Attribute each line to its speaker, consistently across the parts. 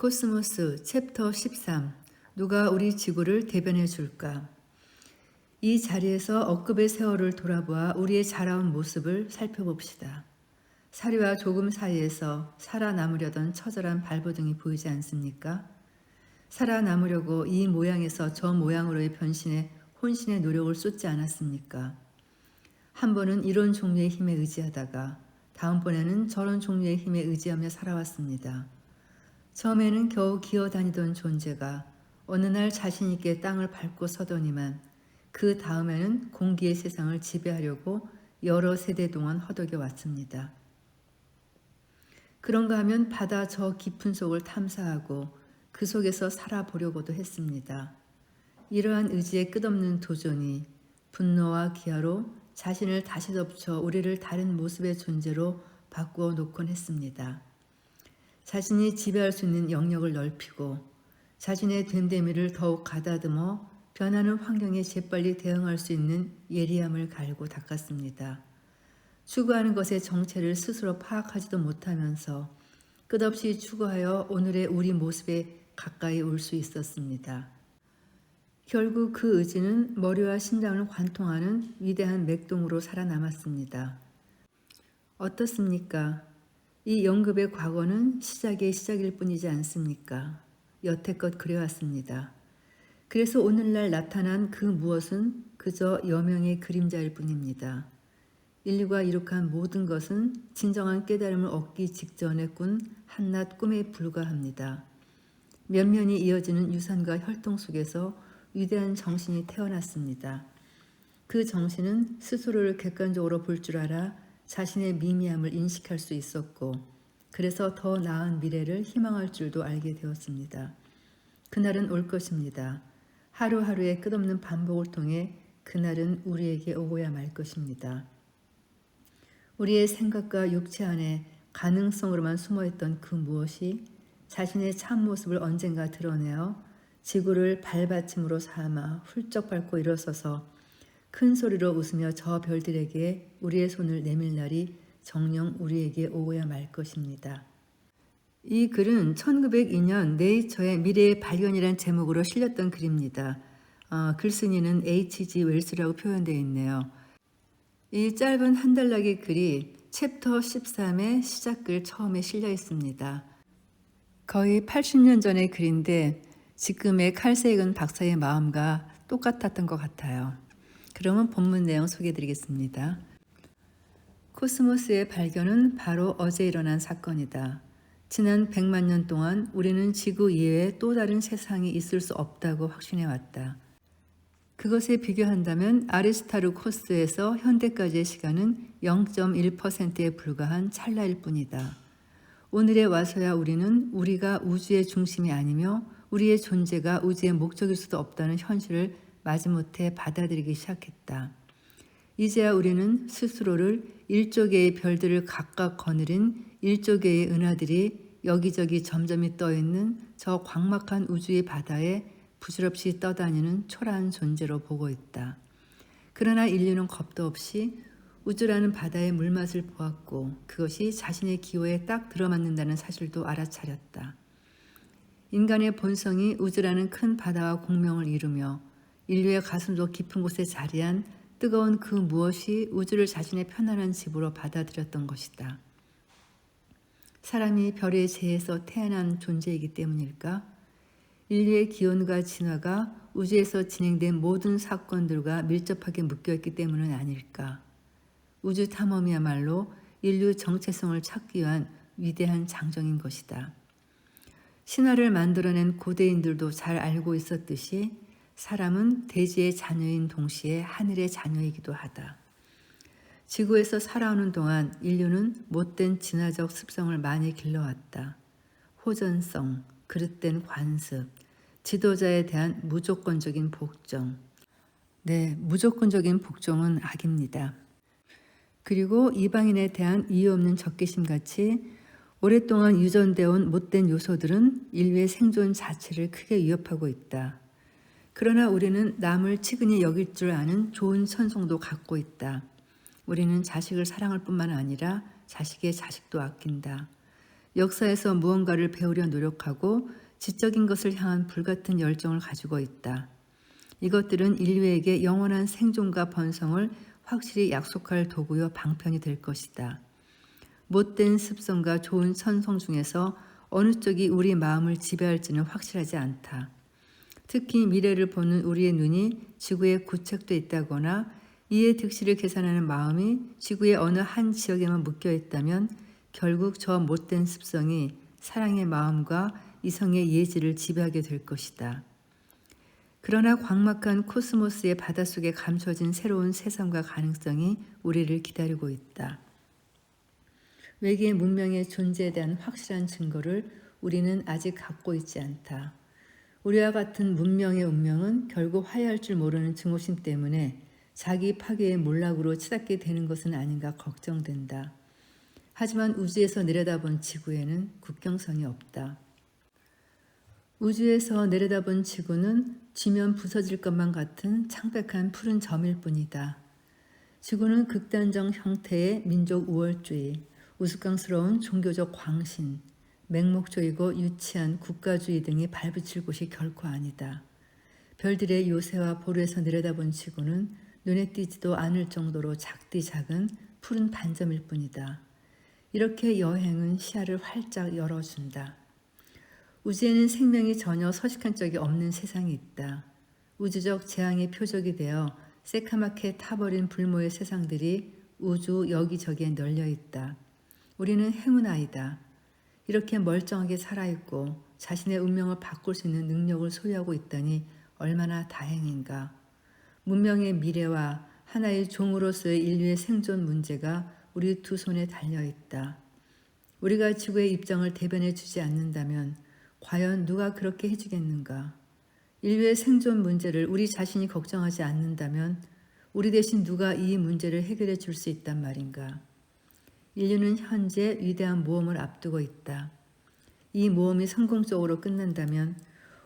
Speaker 1: 코스모스 챕터 13 누가 우리 지구를 대변해 줄까? 이 자리에서 억급의 세월을 돌아보아 우리의 자라온 모습을 살펴봅시다. 사리와 조금 사이에서 살아남으려던 처절한 발버둥이 보이지 않습니까? 살아남으려고 이 모양에서 저 모양으로의 변신에 혼신의 노력을 쏟지 않았습니까? 한 번은 이런 종류의 힘에 의지하다가 다음번에는 저런 종류의 힘에 의지하며 살아왔습니다. 처음에는 겨우 기어다니던 존재가 어느 날 자신 있게 땅을 밟고 서더니만 그 다음에는 공기의 세상을 지배하려고 여러 세대 동안 허덕여 왔습니다. 그런가 하면 바다 저 깊은 속을 탐사하고 그 속에서 살아보려고도 했습니다. 이러한 의지의 끝없는 도전이 분노와 기아로 자신을 다시 덮쳐 우리를 다른 모습의 존재로 바꾸어 놓곤 했습니다. 자신이 지배할 수 있는 영역을 넓히고 자신의 됨됨이를 더욱 가다듬어 변하는 환경에 재빨리 대응할 수 있는 예리함을 갈고 닦았습니다. 추구하는 것의 정체를 스스로 파악하지도 못하면서 끝없이 추구하여 오늘의 우리 모습에 가까이 올 수 있었습니다. 결국 그 의지는 머리와 심장을 관통하는 위대한 맥동으로 살아남았습니다. 어떻습니까? 이 연급의 과거는 시작의 시작일 뿐이지 않습니까? 여태껏 그래왔습니다. 그래서 오늘날 나타난 그 무엇은 그저 여명의 그림자일 뿐입니다. 인류가 이룩한 모든 것은 진정한 깨달음을 얻기 직전에 꾼 한낱 꿈에 불과합니다. 면면이 이어지는 유산과 혈통 속에서 위대한 정신이 태어났습니다. 그 정신은 스스로를 객관적으로 볼 줄 알아 자신의 미미함을 인식할 수 있었고 그래서 더 나은 미래를 희망할 줄도 알게 되었습니다. 그날은 올 것입니다. 하루하루의 끝없는 반복을 통해 그날은 우리에게 오고야 말 것입니다. 우리의 생각과 육체 안에 가능성으로만 숨어있던 그 무엇이 자신의 참모습을 언젠가 드러내어 지구를 발받침으로 삼아 훌쩍 밟고 일어서서 큰 소리로 웃으며 저 별들에게 우리의 손을 내밀 날이 정녕 우리에게 오고야 말 것입니다. 이 글은 1902년 네이처의 미래의 발견이란 제목으로 실렸던 글입니다. 글쓴이는 H.G. 웰스라고 표현되어 있네요. 이 짧은 한 단락의 글이 챕터 13의 시작글 처음에 실려 있습니다. 거의 80년 전의 글인데 지금의 칼 세이건 박사의 마음과 똑같았던 것 같아요. 그러면 본문 내용 소개해 드리겠습니다. 코스모스의 발견은 바로 어제 일어난 사건이다. 지난 100만 년 동안 우리는 지구 이외에 또 다른 세상이 있을 수 없다고 확신해 왔다. 그것에 비교한다면 아리스타르코스에서 현대까지의 시간은 0.1%에 불과한 찰나일 뿐이다. 오늘에 와서야 우리는 우리가 우주의 중심이 아니며 우리의 존재가 우주의 목적일 수도 없다는 현실을 마지못해 받아들이기 시작했다. 이제야 우리는 스스로를 1조 개의 별들을 각각 거느린 1조 개의 은하들이 여기저기 점점이 떠있는 저 광막한 우주의 바다에 부질없이 떠다니는 초라한 존재로 보고 있다. 그러나 인류는 겁도 없이 우주라는 바다의 물맛을 보았고 그것이 자신의 기호에 딱 들어맞는다는 사실도 알아차렸다. 인간의 본성이 우주라는 큰 바다와 공명을 이루며 인류의 가슴속 깊은 곳에 자리한 뜨거운 그 무엇이 우주를 자신의 편안한 집으로 받아들였던 것이다. 사람이 별의 재에서 태어난 존재이기 때문일까? 인류의 기원과 진화가 우주에서 진행된 모든 사건들과 밀접하게 묶여있기 때문은 아닐까? 우주 탐험이야말로 인류 정체성을 찾기 위한 위대한 장정인 것이다. 신화를 만들어낸 고대인들도 잘 알고 있었듯이 사람은 대지의 자녀인 동시에 하늘의 자녀이기도 하다. 지구에서 살아오는 동안 인류는 못된 진화적 습성을 많이 길러왔다. 호전성, 그릇된 관습, 지도자에 대한 무조건적인 복종. 네, 무조건적인 복종은 악입니다. 그리고 이방인에 대한 이유 없는 적개심 같이 오랫동안 유전되어 온 못된 요소들은 인류의 생존 자체를 크게 위협하고 있다. 그러나 우리는 남을 치근히 여길 줄 아는 좋은 천성도 갖고 있다. 우리는 자식을 사랑할 뿐만 아니라 자식의 자식도 아낀다. 역사에서 무언가를 배우려 노력하고 지적인 것을 향한 불같은 열정을 가지고 있다. 이것들은 인류에게 영원한 생존과 번성을 확실히 약속할 도구요 방편이 될 것이다. 못된 습성과 좋은 선성 중에서 어느 쪽이 우리 마음을 지배할지는 확실하지 않다. 특히 미래를 보는 우리의 눈이 지구에 고착돼 있다거나 이의 득실을 계산하는 마음이 지구의 어느 한 지역에만 묶여 있다면 결국 저 못된 습성이 사랑의 마음과 이성의 예지를 지배하게 될 것이다. 그러나 광막한 코스모스의 바닷속에 감춰진 새로운 세상과 가능성이 우리를 기다리고 있다. 외계 문명의 존재에 대한 확실한 증거를 우리는 아직 갖고 있지 않다. 우리와 같은 문명의 운명은 결국 화해할 줄 모르는 증오심 때문에 자기 파괴의 몰락으로 치닫게 되는 것은 아닌가 걱정된다. 하지만 우주에서 내려다본 지구에는 국경선이 없다. 우주에서 내려다본 지구는 지면 부서질 것만 같은 창백한 푸른 점일 뿐이다. 지구는 극단적 형태의 민족 우월주의, 우스꽝스러운 종교적 광신, 맹목적이고 유치한 국가주의 등이 발붙일 곳이 결코 아니다. 별들의 요새와 보루에서 내려다본 지구는 눈에 띄지도 않을 정도로 작디 작은 푸른 반점일 뿐이다. 이렇게 여행은 시야를 활짝 열어준다. 우주에는 생명이 전혀 서식한 적이 없는 세상이 있다. 우주적 재앙의 표적이 되어 새카맣게 타버린 불모의 세상들이 우주 여기저기에 널려 있다. 우리는 행운아이다. 이렇게 멀쩡하게 살아있고 자신의 운명을 바꿀 수 있는 능력을 소유하고 있다니 얼마나 다행인가. 문명의 미래와 하나의 종으로서의 인류의 생존 문제가 우리 두 손에 달려있다. 우리가 지구의 입장을 대변해 주지 않는다면 과연 누가 그렇게 해주겠는가? 인류의 생존 문제를 우리 자신이 걱정하지 않는다면 우리 대신 누가 이 문제를 해결해 줄 수 있단 말인가? 인류는 현재 위대한 모험을 앞두고 있다. 이 모험이 성공적으로 끝난다면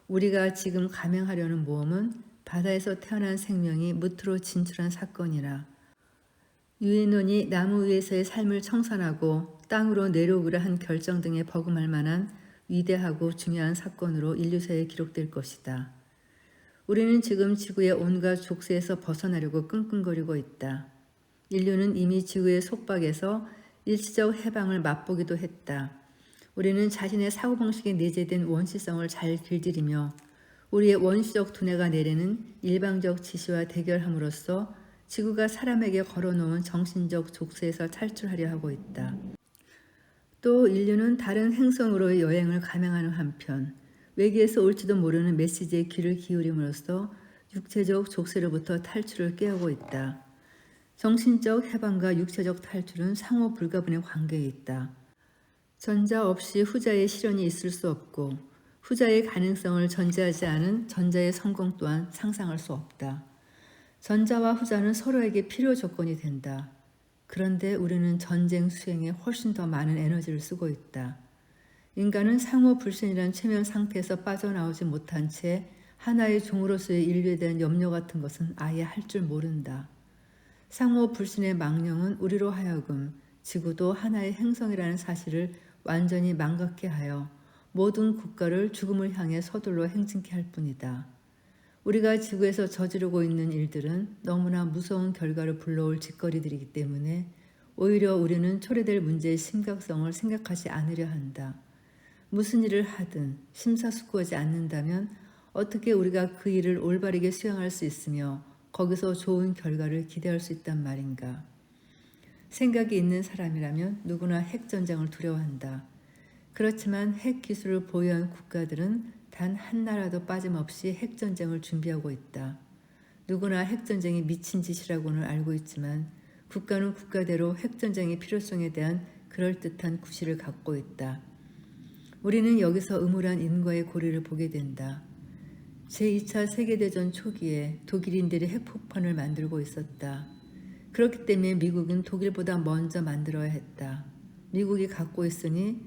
Speaker 1: 우리가 지금 감행하려는 모험은 바다에서 태어난 생명이 무트로 진출한 사건이라 유엔원이 나무 위에서의 삶을 청산하고 땅으로 내려오기로 한 결정 등에 버금할 만한 위대하고 중요한 사건으로 인류사에 기록될 것이다. 우리는 지금 지구의 온갖 족쇄에서 벗어나려고 끙끙거리고 있다. 인류는 이미 지구의 속박에서 일시적 해방을 맛보기도 했다. 우리는 자신의 사고방식에 내재된 원시성을 잘 길들이며 우리의 원시적 두뇌가 내리는 일방적 지시와 대결함으로써 지구가 사람에게 걸어놓은 정신적 족쇄에서 탈출하려 하고 있다. 또 인류는 다른 행성으로의 여행을 감행하는 한편 외계에서 올지도 모르는 메시지에 귀를 기울임으로써 육체적 족쇄로부터 탈출을 꾀하고 있다. 정신적 해방과 육체적 탈출은 상호 불가분의 관계에 있다. 전자 없이 후자의 실현이 있을 수 없고 후자의 가능성을 전제하지 않은 전자의 성공 또한 상상할 수 없다. 전자와 후자는 서로에게 필요 조건이 된다. 그런데 우리는 전쟁 수행에 훨씬 더 많은 에너지를 쓰고 있다. 인간은 상호 불신이라는 최면 상태에서 빠져나오지 못한 채 하나의 종으로서의 인류에 대한 염려 같은 것은 아예 할 줄 모른다. 상호 불신의 망령은 우리로 하여금 지구도 하나의 행성이라는 사실을 완전히 망각케 하여 모든 국가를 죽음을 향해 서둘러 행진케 할 뿐이다. 우리가 지구에서 저지르고 있는 일들은 너무나 무서운 결과를 불러올 짓거리들이기 때문에 오히려 우리는 초래될 문제의 심각성을 생각하지 않으려 한다. 무슨 일을 하든 심사숙고하지 않는다면 어떻게 우리가 그 일을 올바르게 수행할 수 있으며 거기서 좋은 결과를 기대할 수 있단 말인가. 생각이 있는 사람이라면 누구나 핵전쟁을 두려워한다. 그렇지만 핵 기술을 보유한 국가들은 단 한 나라도 빠짐없이 핵전쟁을 준비하고 있다. 누구나 핵전쟁이 미친 짓이라고는 알고 있지만 국가는 국가대로 핵전쟁의 필요성에 대한 그럴듯한 구실을 갖고 있다. 우리는 여기서 음울한 인과의 고리를 보게 된다. 제2차 세계대전 초기에 독일인들이 핵폭탄을 만들고 있었다. 그렇기 때문에 미국은 독일보다 먼저 만들어야 했다. 미국이 갖고 있으니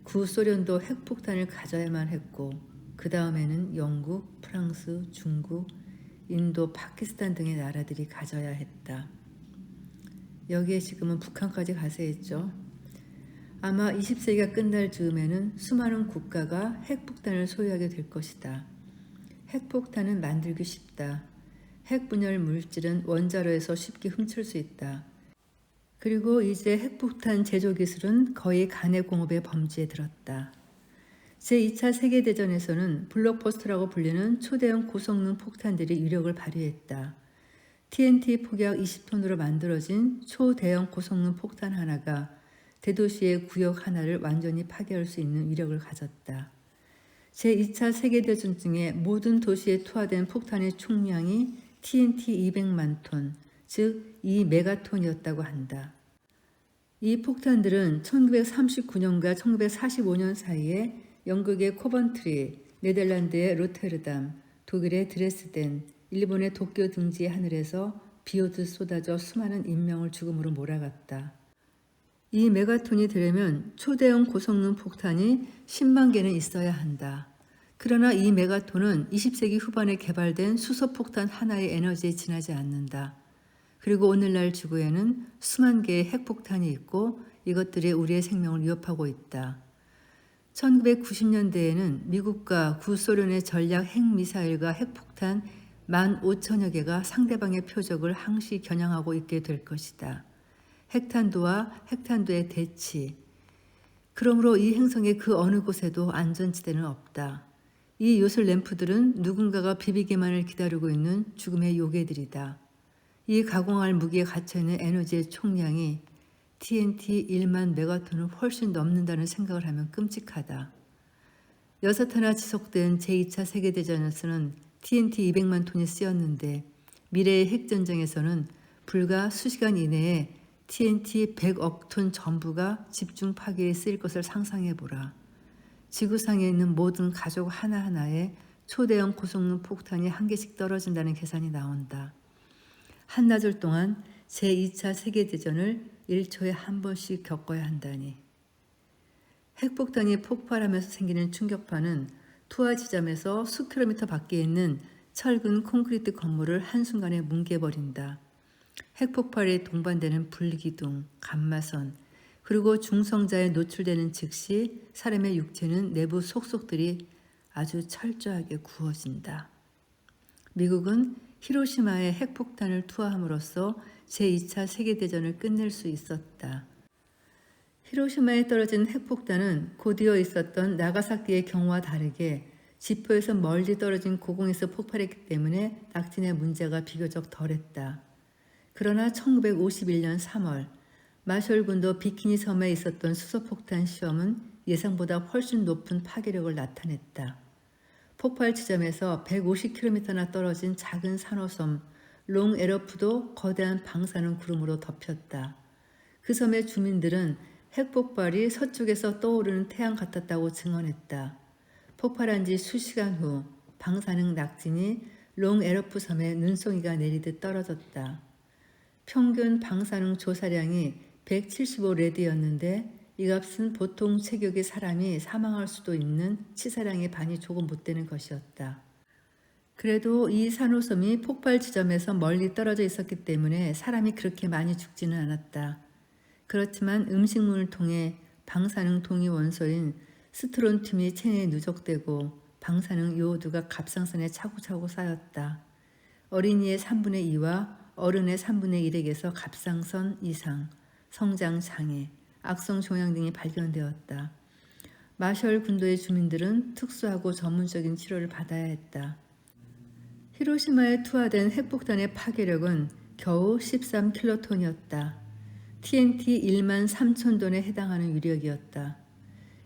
Speaker 1: 구소련도 핵폭탄을 가져야만 했고 그 다음에는 영국, 프랑스, 중국, 인도, 파키스탄 등의 나라들이 가져야 했다. 여기에 지금은 북한까지 가세했죠. 아마 20세기가 끝날 즈음에는 수많은 국가가 핵폭탄을 소유하게 될 것이다. 핵폭탄은 만들기 쉽다. 핵분열 물질은 원자로에서 쉽게 훔칠 수 있다. 그리고 이제 핵폭탄 제조 기술은 거의 간해공업의 범주에 들었다. 제2차 세계대전에서는 블록버스터라고 불리는 초대형 고성능 폭탄들이 위력을 발휘했다. TNT 폭약 20톤으로 만들어진 초대형 고성능 폭탄 하나가 대도시의 구역 하나를 완전히 파괴할 수 있는 위력을 가졌다. 제2차 세계대전 중에 모든 도시에 투하된 폭탄의 총량이 TNT 200만 톤, 즉 2메가톤이었다고 한다. 이 폭탄들은 1939년과 1945년 사이에 영국의 코번트리, 네덜란드의 로테르담, 독일의 드레스덴, 일본의 도쿄 등지의 하늘에서 비오듯 쏟아져 수많은 인명을 죽음으로 몰아갔다. 이 메가톤이 되려면 초대형 고성능 폭탄이 10만 개는 있어야 한다. 그러나 이 메가톤은 20세기 후반에 개발된 수소폭탄 하나의 에너지에 지나지 않는다. 그리고 오늘날 지구에는 수만 개의 핵폭탄이 있고 이것들이 우리의 생명을 위협하고 있다. 1990년대에는 미국과 구소련의 전략 핵미사일과 핵폭탄 15,000여 개가 상대방의 표적을 항시 겨냥하고 있게 될 것이다. 핵탄두와 핵탄두의 대치. 그러므로 이 행성의 그 어느 곳에도 안전지대는 없다. 이 요술 램프들은 누군가가 비비기만을 기다리고 있는 죽음의 요괴들이다. 이 가공할 무기에 갇혀있는 에너지의 총량이 TNT 1만 메가톤을 훨씬 넘는다는 생각을 하면 끔찍하다. 6회나 지속된 제2차 세계대전에서는 TNT 200만 톤이 쓰였는데 미래의 핵전쟁에서는 불과 수시간 이내에 TNT 100억 톤 전부가 집중 파괴에 쓰일 것을 상상해보라. 지구상에 있는 모든 가족 하나하나에 초대형 고성능 폭탄이 한 개씩 떨어진다는 계산이 나온다. 한나절 동안 제2차 세계대전을 1초에 한 번씩 겪어야 한다니. 핵폭탄이 폭발하면서 생기는 충격파는 투하 지점에서 수킬로미터 밖에 있는 철근 콘크리트 건물을 한순간에 뭉개버린다. 핵폭발에 동반되는 불기둥, 감마선, 그리고 중성자에 노출되는 즉시 사람의 육체는 내부 속속들이 아주 철저하게 구워진다. 미국은 히로시마에 핵폭탄을 투하함으로써 제2차 세계대전을 끝낼 수 있었다. 히로시마에 떨어진 핵폭탄은 곧이어 있었던 나가사키의 경우와 다르게 지표에서 멀리 떨어진 고공에서 폭발했기 때문에 낙진의 문제가 비교적 덜했다. 그러나 1951년 3월 마셜 군도 비키니 섬에 있었던 수소폭탄 시험은 예상보다 훨씬 높은 파괴력을 나타냈다. 폭발 지점에서 150km나 떨어진 작은 산호섬 롱 에러프도 거대한 방사능 구름으로 덮였다. 그 섬의 주민들은 핵폭발이 서쪽에서 떠오르는 태양 같았다고 증언했다. 폭발한 지 수시간 후 방사능 낙진이 롱 에러프 섬에 눈송이가 내리듯 떨어졌다. 평균 방사능 조사량이 175레드였는데 이 값은 보통 체격의 사람이 사망할 수도 있는 치사량의 반이 조금 못 되는 것이었다. 그래도 이 산호섬이 폭발 지점에서 멀리 떨어져 있었기 때문에 사람이 그렇게 많이 죽지는 않았다. 그렇지만 음식물을 통해 방사능 동위 원소인 스트론튬이 체내에 누적되고 방사능 요오드가 갑상선에 차곡차곡 쌓였다. 어린이의 3분의 2와 어른의 3분의 1에게서 갑상선 이상, 성장 장애, 악성 종양 등이 발견되었다. 마셜 군도의 주민들은 특수하고 전문적인 치료를 받아야 했다. 히로시마에 투하된 핵폭탄의 파괴력은 겨우 13킬로톤이었다. TNT 1만 3천 톤에 해당하는 위력이었다.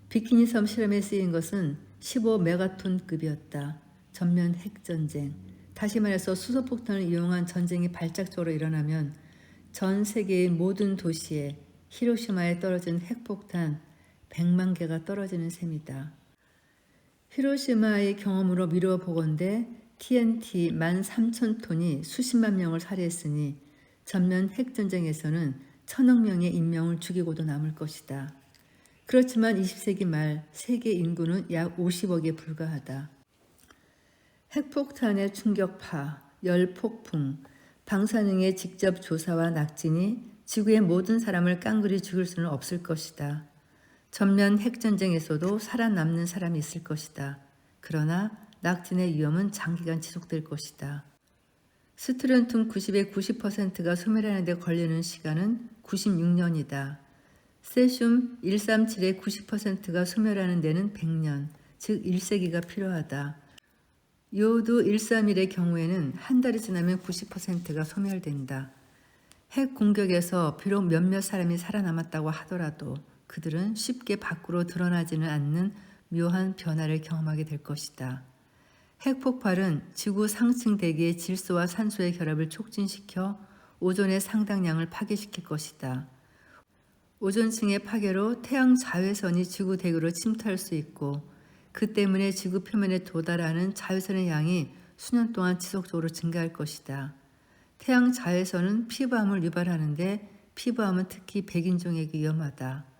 Speaker 1: 비키니 섬 실험에 쓰인 것은 15메가톤급이었다. 전면 핵전쟁, 다시 말해서 수소폭탄을 이용한 전쟁이 발작적으로 일어나면 전 세계의 모든 도시에 히로시마에 떨어진 핵폭탄 100만 개가 떨어지는 셈이다. 히로시마의 경험으로 미루어 보건대 TNT 13,000톤이 수십만 명을 살해했으니 전면 핵전쟁에서는 1,000억 명의 인명을 죽이고도 남을 것이다. 그렇지만 20세기 말 세계 인구는 약 50억에 불과하다. 핵폭탄의 충격파, 열폭풍, 방사능의 직접 조사와 낙진이 지구의 모든 사람을 깡그리 죽일 수는 없을 것이다. 전면 핵전쟁에서도 살아남는 사람이 있을 것이다. 그러나 낙진의 위험은 장기간 지속될 것이다. 스트론튬 90의 90%가 소멸하는 데 걸리는 시간은 96년이다. 세슘 137의 90%가 소멸하는 데는 100년, 즉 1세기가 필요하다. 요오드 131의 경우에는 한 달이 지나면 90%가 소멸된다. 핵 공격에서 비록 몇몇 사람이 살아남았다고 하더라도 그들은 쉽게 밖으로 드러나지는 않는 묘한 변화를 경험하게 될 것이다. 핵폭발은 지구 상층 대기의 질소와 산소의 결합을 촉진시켜 오존의 상당량을 파괴시킬 것이다. 오존층의 파괴로 태양 자외선이 지구 대기로 침투할 수 있고 그 때문에 지구 표면에 도달하는 자외선의 양이 수년 동안 지속적으로 증가할 것이다. 태양 자외선은 피부암을 유발하는데 피부암은 특히 백인종에게 위험하다.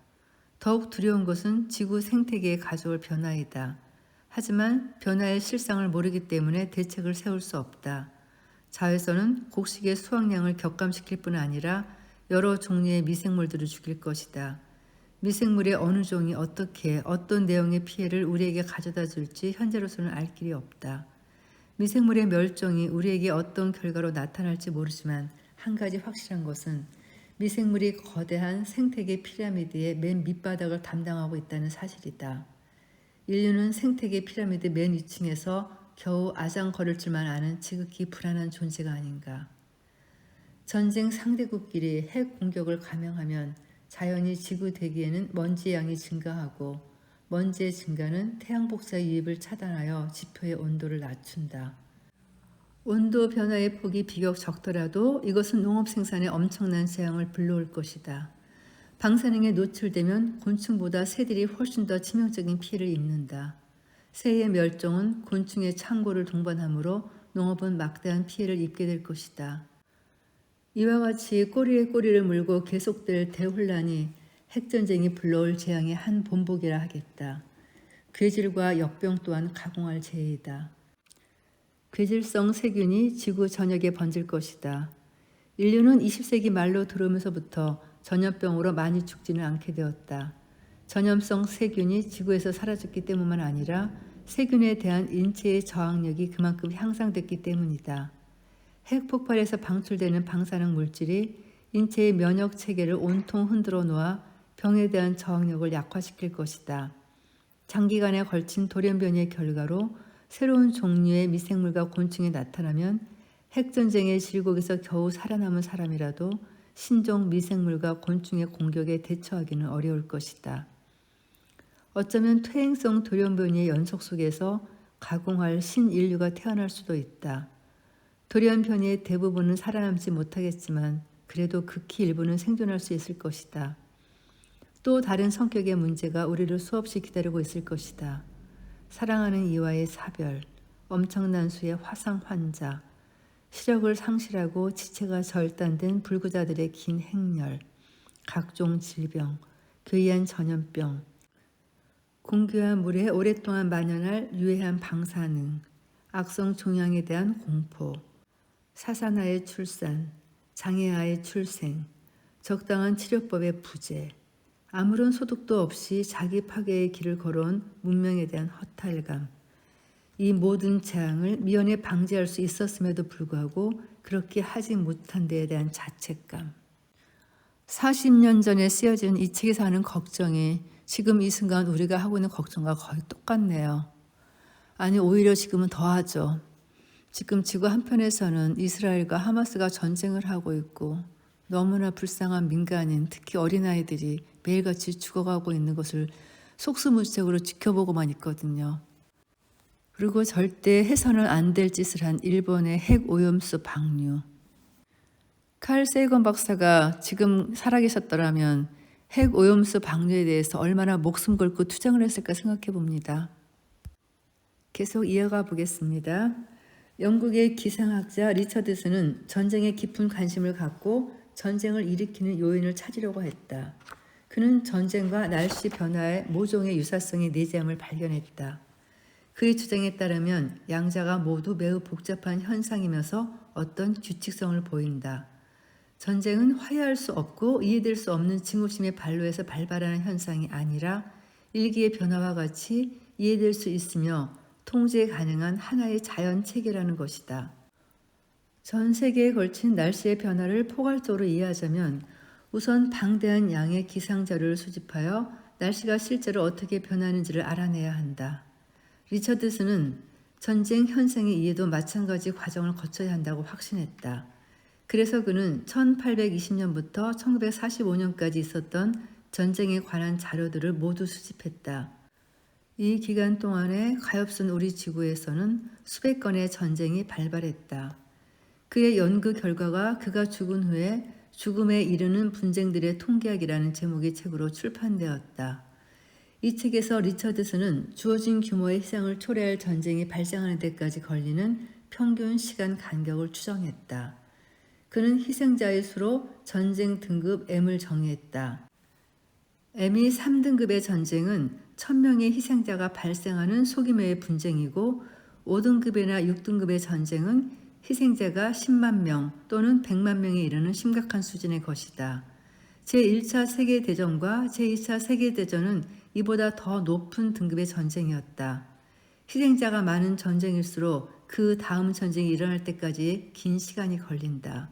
Speaker 1: 더욱 두려운 것은 지구 생태계에 가져올 변화이다. 하지만 변화의 실상을 모르기 때문에 대책을 세울 수 없다. 자외선은 곡식의 수확량을 격감시킬 뿐 아니라 여러 종류의 미생물들을 죽일 것이다. 미생물의 어느 종이 어떻게 어떤 내용의 피해를 우리에게 가져다 줄지 현재로서는 알 길이 없다. 미생물의 멸종이 우리에게 어떤 결과로 나타날지 모르지만 한 가지 확실한 것은 미생물이 거대한 생태계 피라미드의 맨 밑바닥을 담당하고 있다는 사실이다. 인류는 생태계 피라미드 맨 위층에서 겨우 아장거릴 줄만 아는 지극히 불안한 존재가 아닌가. 전쟁 상대국끼리 핵 공격을 감행하면 자연히 지구 대기에는 먼지의 양이 증가하고 먼지의 증가는 태양 복사 유입을 차단하여 지표의 온도를 낮춘다. 온도 변화의 폭이 비교적 적더라도 이것은 농업 생산에 엄청난 재앙을 불러올 것이다. 방사능에 노출되면 곤충보다 새들이 훨씬 더 치명적인 피해를 입는다. 새의 멸종은 곤충의 창고를 동반하므로 농업은 막대한 피해를 입게 될 것이다. 이와 같이 꼬리에 꼬리를 물고 계속될 대혼란이 핵전쟁이 불러올 재앙의 한 본보기라 하겠다. 괴질과 역병 또한 가공할 재해이다. 괴질성 세균이 지구 전역에 번질 것이다. 인류는 20세기 말로 들어오면서부터 전염병으로 많이 죽지는 않게 되었다. 전염성 세균이 지구에서 사라졌기 때문만 아니라 세균에 대한 인체의 저항력이 그만큼 향상됐기 때문이다. 핵폭발에서 방출되는 방사능 물질이 인체의 면역 체계를 온통 흔들어 놓아 병에 대한 저항력을 약화시킬 것이다. 장기간에 걸친 돌연변이의 결과로 새로운 종류의 미생물과 곤충이 나타나면 핵전쟁의 질곡에서 겨우 살아남은 사람이라도 신종 미생물과 곤충의 공격에 대처하기는 어려울 것이다. 어쩌면 퇴행성 돌연변이의 연속 속에서 가공할 신인류가 태어날 수도 있다. 돌연변이의 대부분은 살아남지 못하겠지만 그래도 극히 일부는 생존할 수 있을 것이다. 또 다른 성격의 문제가 우리를 수없이 기다리고 있을 것이다. 사랑하는 이와의 사별, 엄청난 수의 화상 환자, 시력을 상실하고 지체가 절단된 불구자들의 긴 행렬, 각종 질병, 괴이한 전염병, 공기와 물에 오랫동안 만연할 유해한 방사능, 악성 종양에 대한 공포, 사산아의 출산, 장애아의 출생, 적당한 치료법의 부재, 아무런 소득도 없이 자기 파괴의 길을 걸어온 문명에 대한 허탈감, 이 모든 재앙을 미연에 방지할 수 있었음에도 불구하고 그렇게 하지 못한 데에 대한 자책감. 40년 전에 쓰여진 이 책에서 하는 걱정이 지금 이 순간 우리가 하고 있는 걱정과 거의 똑같네요. 아니 오히려 지금은 더하죠. 지금 지구 한편에서는 이스라엘과 하마스가 전쟁을 하고 있고 너무나 불쌍한 민간인, 특히 어린아이들이 매일같이 죽어가고 있는 것을 속수무책으로 지켜보고만 있거든요. 그리고 절대 해서는 안 될 짓을 한 일본의 핵오염수 방류. 칼 세이건 박사가 지금 살아계셨더라면 핵오염수 방류에 대해서 얼마나 목숨 걸고 투쟁을 했을까 생각해 봅니다. 계속 이어가 보겠습니다. 영국의 기상학자 리처드슨은 전쟁에 깊은 관심을 갖고 전쟁을 일으키는 요인을 찾으려고 했다. 그는 전쟁과 날씨 변화의 모종의 유사성이 내재함을 발견했다. 그의 주장에 따르면 양자가 모두 매우 복잡한 현상이면서 어떤 규칙성을 보인다. 전쟁은 화해할 수 없고 이해될 수 없는 증오심의 발로에서 발발하는 현상이 아니라 일기의 변화와 같이 이해될 수 있으며 통제 가능한 하나의 자연 체계라는 것이다. 전 세계에 걸친 날씨의 변화를 포괄적으로 이해하자면 우선 방대한 양의 기상 자료를 수집하여 날씨가 실제로 어떻게 변하는지를 알아내야 한다. 리처드슨은 전쟁 현상의 이해도 마찬가지 과정을 거쳐야 한다고 확신했다. 그래서 그는 1820년부터 1945년까지 있었던 전쟁에 관한 자료들을 모두 수집했다. 이 기간 동안에 가엾은 우리 지구에서는 수백 건의 전쟁이 발발했다. 그의 연구 결과가 그가 죽은 후에 죽음에 이르는 분쟁들의 통계학이라는 제목의 책으로 출판되었다. 이 책에서 리처드슨은 주어진 규모의 희생을 초래할 전쟁이 발생하는 데까지 걸리는 평균 시간 간격을 추정했다. 그는 희생자의 수로 전쟁 등급 M을 정의했다. M이 3등급의 전쟁은 1000명의 희생자가 발생하는 소규모의 분쟁이고 5등급이나 6등급의 전쟁은 희생자가 10만 명 또는 100만 명에 이르는 심각한 수준의 것이다. 제1차 세계대전과 제2차 세계대전은 이보다 더 높은 등급의 전쟁이었다. 희생자가 많은 전쟁일수록 그 다음 전쟁이 일어날 때까지 긴 시간이 걸린다.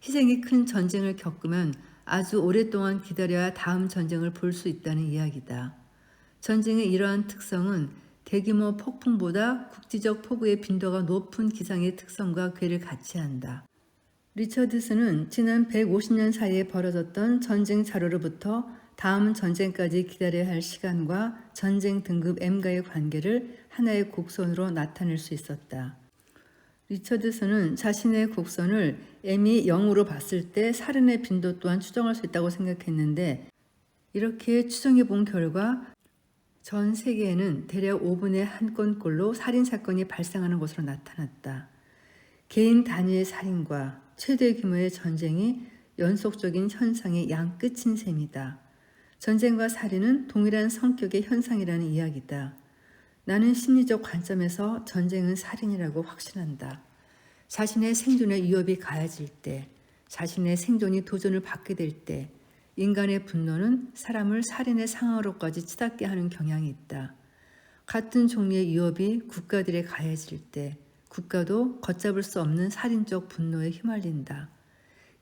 Speaker 1: 희생이 큰 전쟁을 겪으면 아주 오랫동안 기다려야 다음 전쟁을 볼 수 있다는 이야기다. 전쟁의 이러한 특성은 대규모 폭풍보다 국지적 폭우의 빈도가 높은 기상의 특성과 괴를 같이 한다. 리처드슨은 지난 150년 사이에 벌어졌던 전쟁 자료로부터 다음 전쟁까지 기다려야 할 시간과 전쟁 등급 M과의 관계를 하나의 곡선으로 나타낼 수 있었다. 리처드슨은 자신의 곡선을 M이 0으로 봤을 때 살인의 빈도 또한 추정할 수 있다고 생각했는데 이렇게 추정해 본 결과 전 세계에는 대략 5분에 한 건꼴로 살인사건이 발생하는 것으로 나타났다. 개인 단위의 살인과 최대 규모의 전쟁이 연속적인 현상의 양 끝인 셈이다. 전쟁과 살인은 동일한 성격의 현상이라는 이야기다. 나는 심리적 관점에서 전쟁은 살인이라고 확신한다. 자신의 생존에 위협이 가해질 때, 자신의 생존이 도전을 받게 될 때, 인간의 분노는 사람을 살인의 상황으로까지 치닫게 하는 경향이 있다. 같은 종류의 위협이 국가들에 가해질 때 국가도 걷잡을 수 없는 살인적 분노에 휘말린다.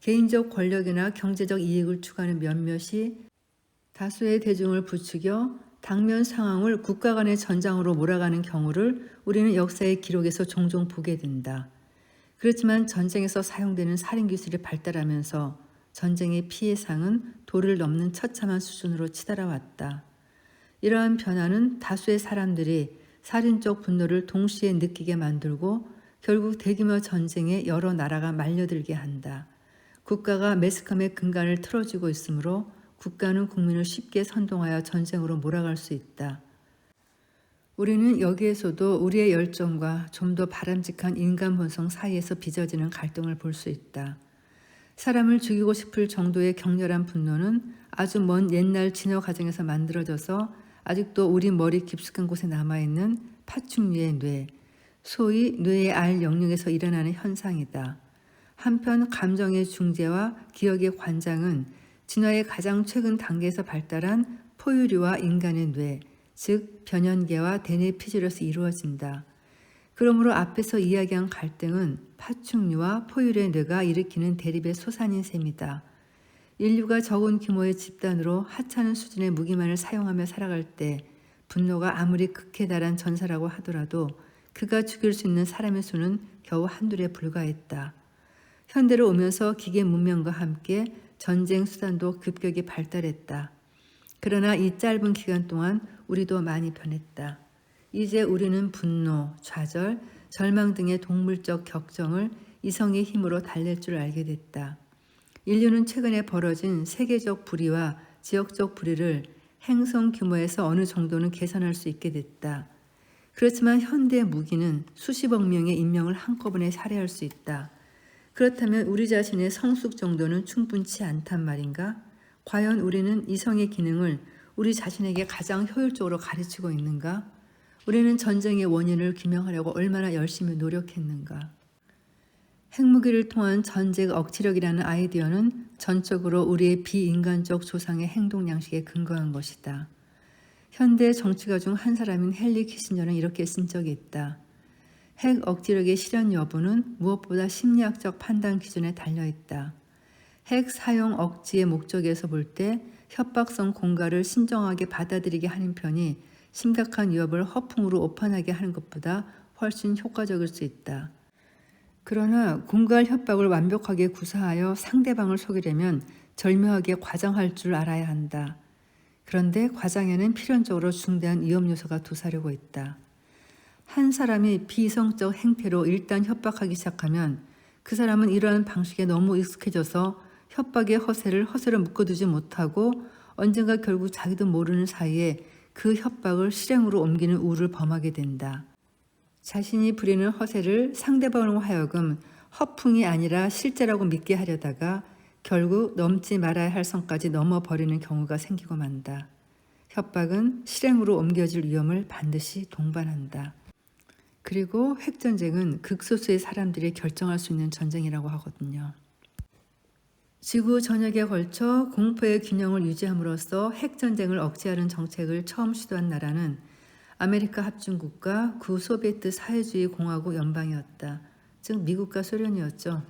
Speaker 1: 개인적 권력이나 경제적 이익을 추구하는 몇몇이 다수의 대중을 부추겨 당면 상황을 국가 간의 전장으로 몰아가는 경우를 우리는 역사의 기록에서 종종 보게 된다. 그렇지만 전쟁에서 사용되는 살인 기술이 발달하면서 전쟁의 피해상은 도를 넘는 처참한 수준으로 치달아왔다. 이러한 변화는 다수의 사람들이 살인적 분노를 동시에 느끼게 만들고 결국 대규모 전쟁에 여러 나라가 말려들게 한다. 국가가 매스컴의 근간을 틀어쥐고 있으므로 국가는 국민을 쉽게 선동하여 전쟁으로 몰아갈 수 있다. 우리는 여기에서도 우리의 열정과 좀 더 바람직한 인간 본성 사이에서 빚어지는 갈등을 볼 수 있다. 사람을 죽이고 싶을 정도의 격렬한 분노는 아주 먼 옛날 진화 과정에서 만들어져서 아직도 우리 머리 깊숙한 곳에 남아있는 파충류의 뇌, 소위 뇌의 알 영역에서 일어나는 현상이다. 한편 감정의 중재와 기억의 관장은 진화의 가장 최근 단계에서 발달한 포유류와 인간의 뇌, 즉 변연계와 대뇌 피질에서 이루어진다. 그러므로 앞에서 이야기한 갈등은 파충류와 포유류의 뇌가 일으키는 대립의 소산인 셈이다. 인류가 적은 규모의 집단으로 하찮은 수준의 무기만을 사용하며 살아갈 때 분노가 아무리 극에 달한 전사라고 하더라도 그가 죽일 수 있는 사람의 수는 겨우 한둘에 불과했다. 현대로 오면서 기계 문명과 함께 전쟁 수단도 급격히 발달했다. 그러나 이 짧은 기간 동안 우리도 많이 변했다. 이제 우리는 분노, 좌절, 절망 등의 동물적 격정을 이성의 힘으로 달랠 줄 알게 됐다. 인류는 최근에 벌어진 세계적 불의와 지역적 불의를 행성 규모에서 어느 정도는 개선할 수 있게 됐다. 그렇지만 현대 무기는 수십억 명의 인명을 한꺼번에 살해할 수 있다. 그렇다면 우리 자신의 성숙 정도는 충분치 않단 말인가? 과연 우리는 이성의 기능을 우리 자신에게 가장 효율적으로 가르치고 있는가? 우리는 전쟁의 원인을 규명하려고 얼마나 열심히 노력했는가? 핵무기를 통한 전쟁 억지력이라는 아이디어는 전적으로 우리의 비인간적 조상의 행동 양식에 근거한 것이다. 현대 정치가 중 한 사람인 헨리 키신저는 이렇게 쓴 적이 있다. 핵 억지력의 실현 여부는 무엇보다 심리학적 판단 기준에 달려있다. 핵 사용 억지의 목적에서 볼 때 협박성 공갈을 신중하게 받아들이게 하는 편이 심각한 위협을 허풍으로 오판하게 하는 것보다 훨씬 효과적일 수 있다. 그러나 공갈 협박을 완벽하게 구사하여 상대방을 속이려면 절묘하게 과장할 줄 알아야 한다. 그런데 과장에는 필연적으로 중대한 위험 요소가 도사리고 있다. 한 사람이 비이성적 행태로 일단 협박하기 시작하면 그 사람은 이러한 방식에 너무 익숙해져서 협박의 허세를 허세로 묶어두지 못하고 언젠가 결국 자기도 모르는 사이에 그 협박을 실행으로 옮기는 우를 범하게 된다. 자신이 부리는 허세를 상대방으로 하여금 허풍이 아니라 실제라고 믿게 하려다가 결국 넘지 말아야 할 선까지 넘어버리는 경우가 생기고 만다. 협박은 실행으로 옮겨질 위험을 반드시 동반한다. 그리고 핵전쟁은 극소수의 사람들이 결정할 수 있는 전쟁이라고 하거든요. 지구 전역에 걸쳐 공포의 균형을 유지함으로써 핵전쟁을 억제하는 정책을 처음 시도한 나라는 아메리카 합중국과 구소비에트 사회주의 공화국 연방이었다. 즉 미국과 소련이었죠.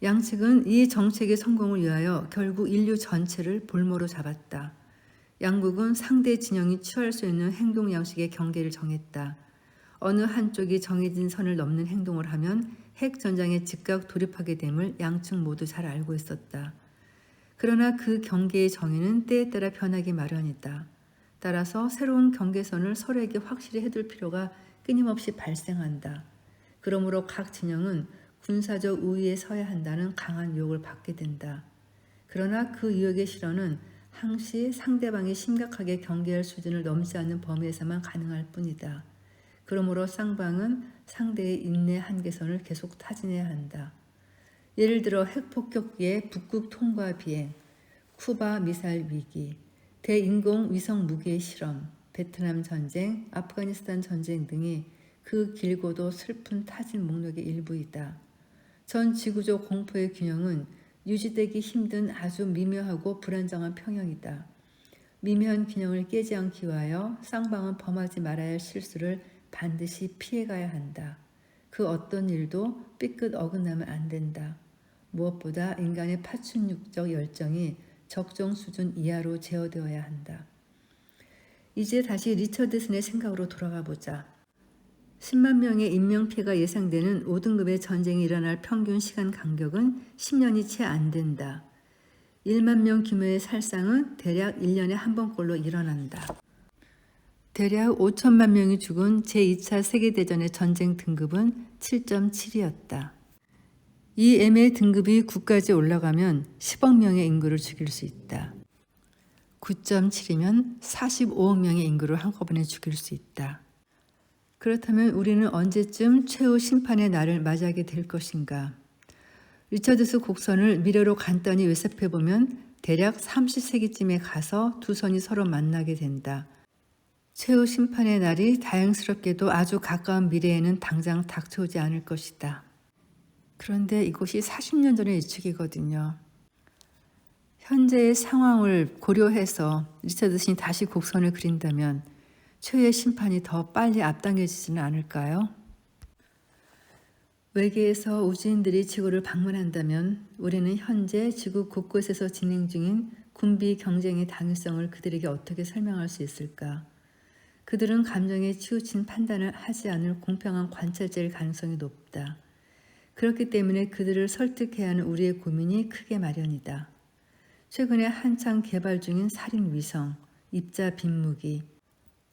Speaker 1: 양측은 이 정책의 성공을 위하여 결국 인류 전체를 볼모로 잡았다. 양국은 상대 진영이 취할 수 있는 행동 양식의 경계를 정했다. 어느 한쪽이 정해진 선을 넘는 행동을 하면 핵전장에 즉각 돌입하게 됨을 양측 모두 잘 알고 있었다. 그러나 그 경계의 정의는 때에 따라 변하기 마련이다. 따라서 새로운 경계선을 서로에게 확실히 해둘 필요가 끊임없이 발생한다. 그러므로 각 진영은 군사적 우위에 서야 한다는 강한 유혹을 받게 된다. 그러나 그 유혹의 실현은 항시 상대방이 심각하게 경계할 수준을 넘지 않는 범위에서만 가능할 뿐이다. 그러므로 쌍방은 상대의 인내 한계선을 계속 타진해야 한다. 예를 들어 핵폭격기의 북극 통과 비행, 쿠바 미사일 위기, 대인공 위성 무기의 실험, 베트남 전쟁, 아프가니스탄 전쟁 등이 그 길고도 슬픈 타진 목록의 일부이다. 전 지구적 공포의 균형은 유지되기 힘든 아주 미묘하고 불안정한 평형이다. 미묘한 균형을 깨지 않기 위하여 쌍방은 범하지 말아야 할 실수를 반드시 피해가야 한다. 그 어떤 일도 삐끗 어긋나면 안 된다. 무엇보다 인간의 파충육적 열정이 적정 수준 이하로 제어되어야 한다. 이제 다시 리처드슨의 생각으로 돌아가 보자. 10만 명의 인명피해가 예상되는 5등급의 전쟁이 일어날 평균 시간 간격은 10년이 채 안 된다. 1만 명 규모의 살상은 대략 1년에 한 번꼴로 일어난다. 대략 5천만 명이 죽은 제2차 세계대전의 전쟁 등급은 7.7이었다. 이 M의 등급이 9까지 올라가면 10억 명의 인구를 죽일 수 있다. 9.7이면 45억 명의 인구를 한꺼번에 죽일 수 있다. 그렇다면 우리는 언제쯤 최후 심판의 날을 맞이하게 될 것인가? 리처드스 곡선을 미래로 간단히 외습해보면 대략 30세기쯤에 가서 두 선이 서로 만나게 된다. 최후 심판의 날이 다행스럽게도 아주 가까운 미래에는 당장 닥쳐오지 않을 것이다. 그런데 이곳이 40년 전의 예측이거든요. 현재의 상황을 고려해서 리처드슨이 다시 곡선을 그린다면 최후의 심판이 더 빨리 앞당겨지지는 않을까요? 외계에서 우주인들이 지구를 방문한다면 우리는 현재 지구 곳곳에서 진행 중인 군비 경쟁의 당위성을 그들에게 어떻게 설명할 수 있을까? 그들은 감정에 치우친 판단을 하지 않을 공평한 관찰자일 가능성이 높다. 그렇기 때문에 그들을 설득해야 하는 우리의 고민이 크게 마련이다. 최근에 한창 개발 중인 살인 위성, 입자 빗무기,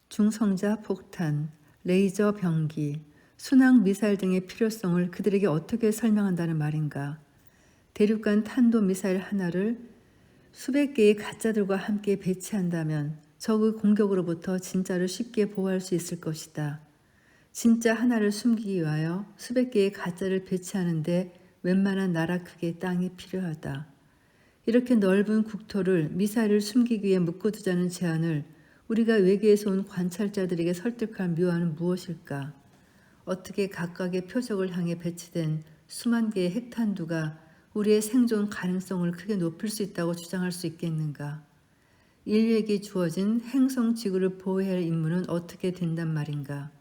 Speaker 1: 중성자 폭탄, 레이저 병기, 순항 미사일 등의 필요성을 그들에게 어떻게 설명한다는 말인가? 대륙간 탄도 미사일 하나를 수백 개의 가짜들과 함께 배치한다면 적의 공격으로부터 진짜를 쉽게 보호할 수 있을 것이다. 진짜 하나를 숨기기 위하여 수백 개의 가짜를 배치하는데 웬만한 나라 크기의 땅이 필요하다. 이렇게 넓은 국토를 미사일을 숨기기 위해 묶어두자는 제안을 우리가 외계에서 온 관찰자들에게 설득할 묘안은 무엇일까? 어떻게 각각의 표적을 향해 배치된 수만 개의 핵탄두가 우리의 생존 가능성을 크게 높일 수 있다고 주장할 수 있겠는가? 인류에게 주어진 행성 지구를 보호해야 할 임무는 어떻게 된단 말인가?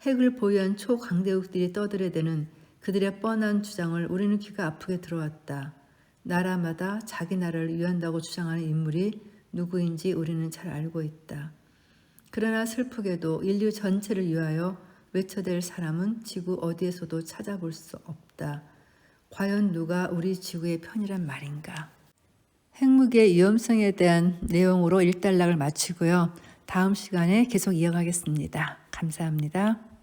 Speaker 1: 핵을 보유한 초강대국들이 떠들어대는 그들의 뻔한 주장을 우리는 귀가 아프게 들어왔다. 나라마다 자기 나라를 위한다고 주장하는 인물이 누구인지 우리는 잘 알고 있다. 그러나 슬프게도 인류 전체를 위하여 외쳐댈 사람은 지구 어디에서도 찾아볼 수 없다. 과연 누가 우리 지구의 편이란 말인가? 핵무기의 위험성에 대한 내용으로 일단락을 마치고요. 다음 시간에 계속 이어가겠습니다. 감사합니다.